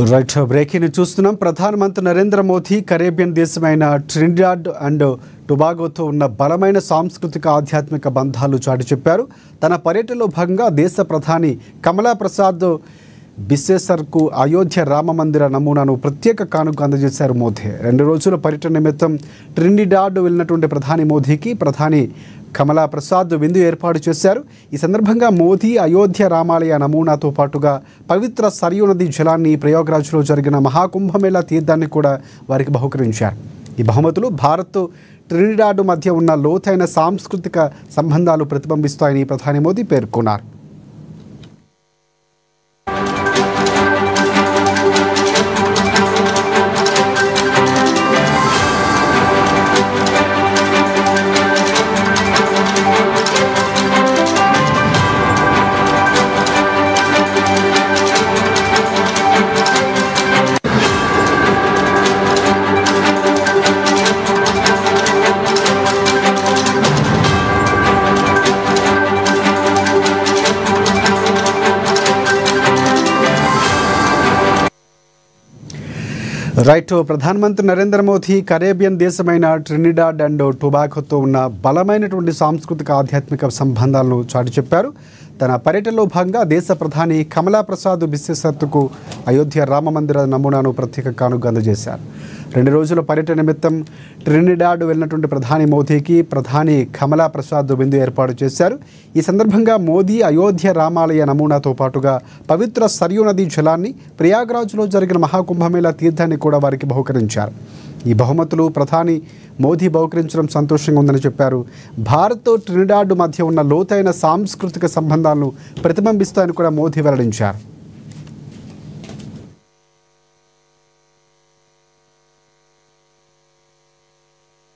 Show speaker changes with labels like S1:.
S1: Right breaking చూస్తున్నాం. ప్రధానమంత్రి Narendra Modi Caribbean దేశమైన ట్రినిడాడ్ అండ్ టొబాగోతో ఉన్న బలమైన సాంస్కృతిక ఆధ్యాత్మిక బంధాలు చాటి చెప్పారు. తన పర్యటనలో భాగంగా దేశ ప్రధాని కమలా ప్రసాద్ బిస్సేసర్కు అయోధ్య రామ మందిర నమూనాను ప్రత్యేక కానుక అందజేశారు మోదీ. 2 రోజుల పర్యటన నిమిత్తం ట్రినిడాడ్ వెళ్ళినటువంటి ప్రధాని మోదీకి ప్రధాని కమలా ప్రసాద్ విందు ఏర్పాటు చేశారు. ఈ సందర్భంగా మోదీ అయోధ్య రామాలయ నమూనాతో పాటుగా పవిత్ర సరియు నది జలాన్ని ప్రయాగ్రాజ్లో జరిగిన మహాకుంభమేళా తీర్థాన్ని కూడా వారికి బహుకరించారు. ఈ బహుమతులు భారత్ ట్రినిడాడ్ మధ్య ఉన్న లోతైన సాంస్కృతిక సంబంధాలు ప్రతిబింబిస్తాయని ప్రధాని మోదీ పేర్కొన్నారు. రైట్ ప్రధానమంత్రి నరేంద్ర మోదీ కరేబియన్ దేశమైన ట్రినిడాడ్ అండ్ టొబాగోతో ఉన్న బలమైనటువంటి సాంస్కృతిక ఆధ్యాత్మిక సంబంధాలను చాటి చెప్పారు. తన పర్యటనలో భాగంగా దేశ ప్రధాని కమలా ప్రసాద్ బిస్సేసర్కు అయోధ్య రామ మందిర నమూనాను ప్రత్యేక కానుక అందజేశారు. 2 రోజుల పర్యటన నిమిత్తం ట్రినిడాడ్ వెళ్ళినటువంటి ప్రధాని మోదీకి ప్రధాని కమలా ప్రసాద్ విందు ఏర్పాటు చేశారు. ఈ సందర్భంగా మోదీ అయోధ్య రామాలయ నమూనాతో పాటుగా పవిత్ర సరియు నది జలాన్ని ప్రయాగ్రాజ్లో జరిగిన మహాకుంభమేళా తీర్థాన్ని కూడా వారికి బహుకరించారు. ఈ బహుమతులు ప్రధాని మోదీ బహుకరించడం సంతోషంగా ఉందని చెప్పారు. భారత్ ట్రినిడాడ్ మధ్య ఉన్న లోతైన సాంస్కృతిక సంబంధాలను ప్రతిబింబిస్తాయని కూడా మోదీ వెల్లడించారు.